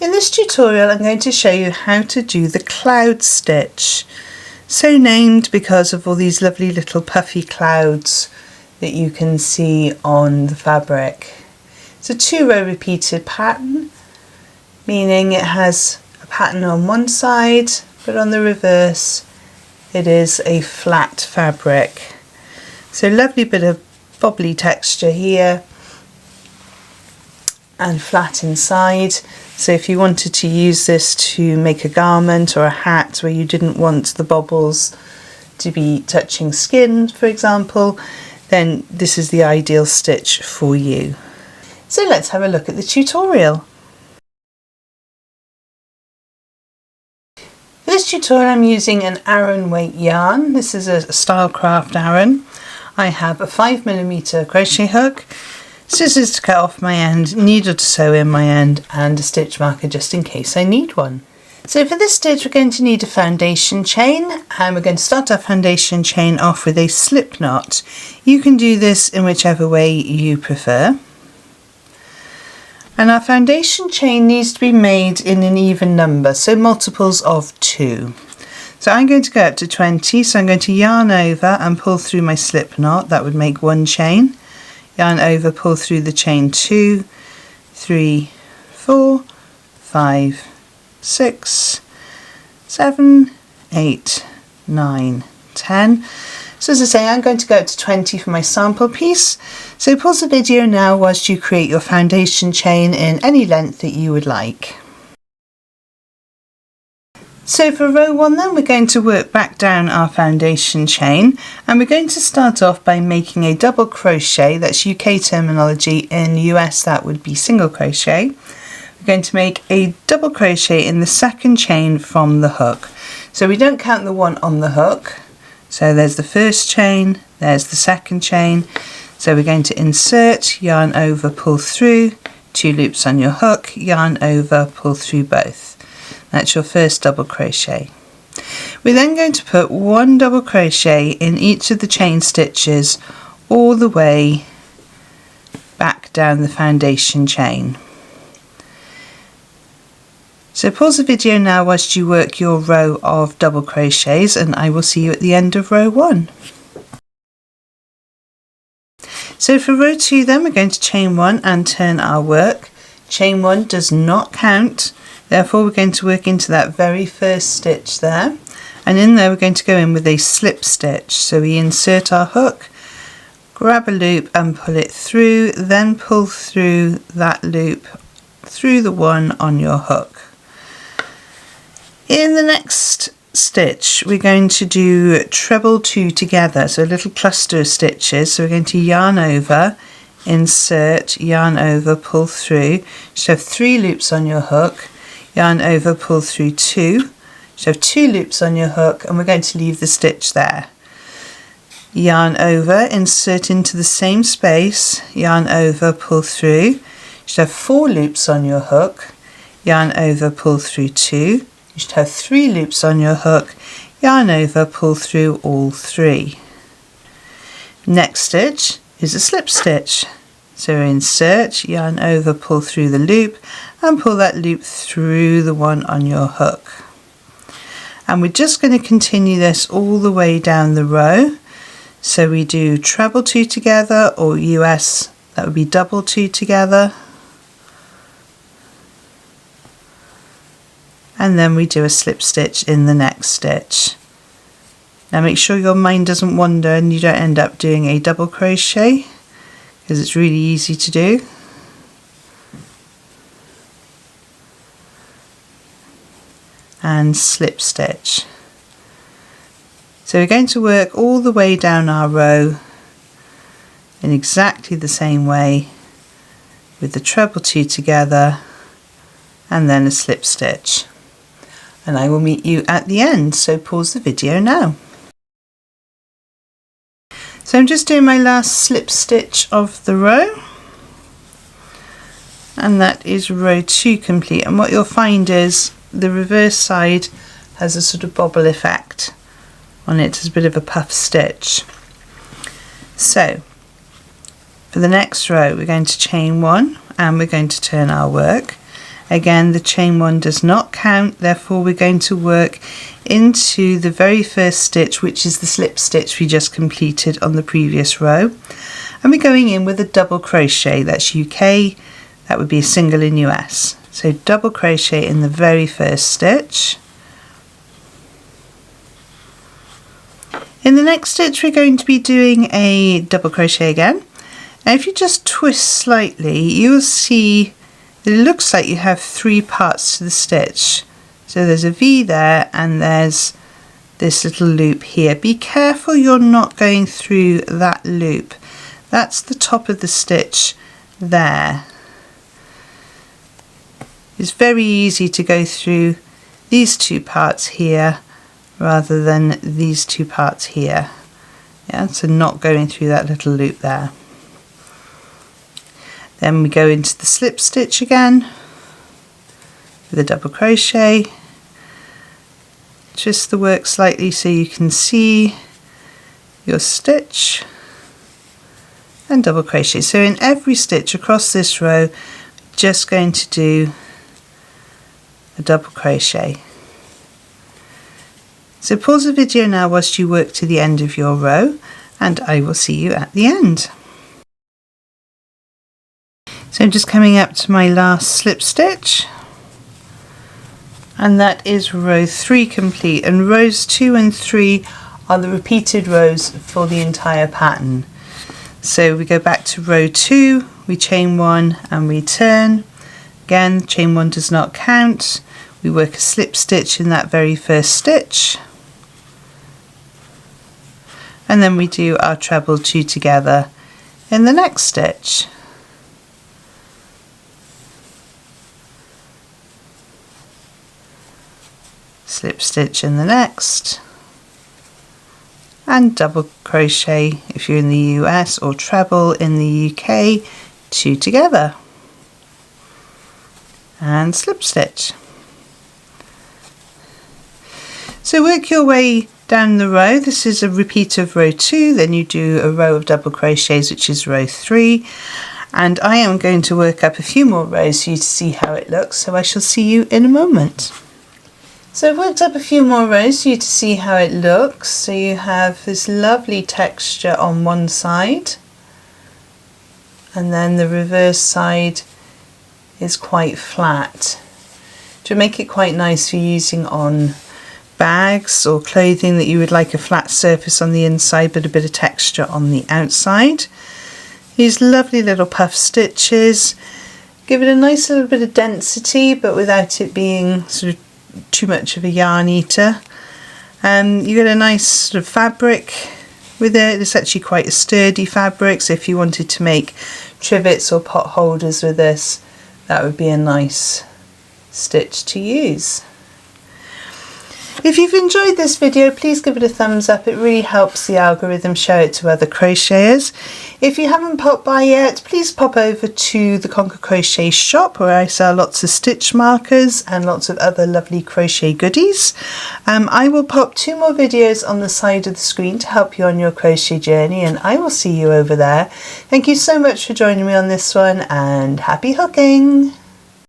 In this tutorial I'm going to show you how to do the cloud stitch, so named because of all these lovely little puffy clouds that you can see on the fabric. It's a 2-row repeated pattern, meaning it has a pattern on one side, but on the reverse it is a flat fabric. So lovely bit of bobbly texture here and flat inside. So if you wanted to use this to make a garment or a hat where you didn't want the bobbles to be touching skin, for example, then this is the ideal stitch for you. So let's have a look at the tutorial. For this tutorial I'm using an Aran weight yarn. This is a Stylecraft Aran. I have a 5mm crochet hook, scissors to cut off my end, needle to sew in my end, and a stitch marker just in case I need one. So for this stitch we're going to need a foundation chain, and we're going to start our foundation chain off with a slip knot. You can do this in whichever way you prefer. And our foundation chain needs to be made in an even number, so multiples of 2. So I'm going to go up to 20, so I'm going to yarn over and pull through my slip knot. That would make 1 chain. Yarn over, pull through the chain 2, 3, 4, 5, 6, 7, 8, 9, 10. So as I say, I'm going to go up to 20 for my sample piece. So pause the video now whilst you create your foundation chain in any length that you would like. So for row 1 then, we're going to work back down our foundation chain, and we're going to start off by making a double crochet. That's UK terminology. In US that would be single crochet. We're going to make a double crochet in the second chain from the hook. So we don't count the one on the hook. So there's the first chain, there's the second chain. So we're going to insert, yarn over, pull through, 2 loops on your hook, yarn over, pull through both. That's your first double crochet. We're then going to put 1 double crochet in each of the chain stitches all the way back down the foundation chain. So pause the video now whilst you work your row of double crochets, and I will see you at the end of row 1. So for row 2 then, we're going to chain 1 and turn our work. Chain 1 does not count. Therefore we're going to work into that very first stitch there, and in there we're going to go in with a slip stitch. So we insert our hook, grab a loop and pull it through, then pull through that loop through the one on your hook. In the next stitch we're going to do treble 2 together, so a little cluster of stitches. So we're going to yarn over, insert, yarn over, pull through. So have 3 loops on your hook, yarn over, pull through 2, so have 2 loops on your hook, and we're going to leave the stitch there. Yarn over, insert into the same space, yarn over, pull through, you should have 4 loops on your hook, yarn over, pull through 2, you should have 3 loops on your hook, yarn over, pull through all 3. Next stitch is a slip stitch. So insert, yarn over, pull through the loop, and pull that loop through the one on your hook. And we're just going to continue this all the way down the row. So we do treble 2 together, or US that would be double 2 together. And then we do a slip stitch in the next stitch. Now make sure your mind doesn't wander and you don't end up doing a double crochet, because it's really easy to do. And slip stitch. So we're going to work all the way down our row in exactly the same way, with the treble 2 together and then a slip stitch. And I will meet you at the end, so pause the video now. So I'm just doing my last slip stitch of the row, and that is row 2 complete. And what you'll find is the reverse side has a sort of bobble effect on it, as a bit of a puff stitch. So for the next row we're going to chain 1 and we're going to turn our work. Again, the chain 1 does not count, therefore we're going to work into the very first stitch, which is the slip stitch we just completed on the previous row, and we're going in with a double crochet. That's UK, that would be a single in US. So double crochet in the very first stitch. In the next stitch we're going to be doing a double crochet again. Now if you just twist slightly, you'll see that it looks like you have 3 parts to the stitch. So there's a V there and there's this little loop here. Be careful you're not going through that loop. That's the top of the stitch there. It's very easy to go through these 2 parts here rather than these 2 parts here. Yeah, so not going through that little loop there. Then we go into the slip stitch again with a double crochet. Twist the work slightly so you can see your stitch and double crochet. So in every stitch across this row, just going to do a double crochet. So pause the video now whilst you work to the end of your row, and I will see you at the end. So I'm just coming up to my last slip stitch, and that is row 3 complete, and rows 2 and 3 are the repeated rows for the entire pattern. So we go back to row 2, we chain 1 and we turn. Again, chain 1 does not count. We work a slip stitch in that very first stitch, and then we do our treble 2 together in the next stitch. Slip stitch in the next, and double crochet if you're in the US, or treble in the UK, 2 together, and slip stitch. So work your way down the row. This is a repeat of row 2, then you do a row of double crochets, which is row 3, and I am going to work up a few more rows for you to see how it looks, so I shall see you in a moment. So I've worked up a few more rows for you to see how it looks. So you have this lovely texture on one side, and then the reverse side is quite flat. To make it quite nice for using on bags or clothing that you would like a flat surface on the inside but a bit of texture on the outside. These lovely little puff stitches give it a nice little bit of density, but without it being sort of too much of a yarn eater. You get a nice sort of fabric with it. It's actually quite a sturdy fabric, so if you wanted to make trivets or pot holders with this, that would be a nice stitch to use. If you've enjoyed this video, please give it a thumbs up. It really helps the algorithm show it to other crocheters. If you haven't popped by yet, please pop over to the Conquer Crochet shop, where I sell lots of stitch markers and lots of other lovely crochet goodies. I will pop 2 more videos on the side of the screen to help you on your crochet journey, and I will see you over there. Thank you so much for joining me on this one, and happy hooking!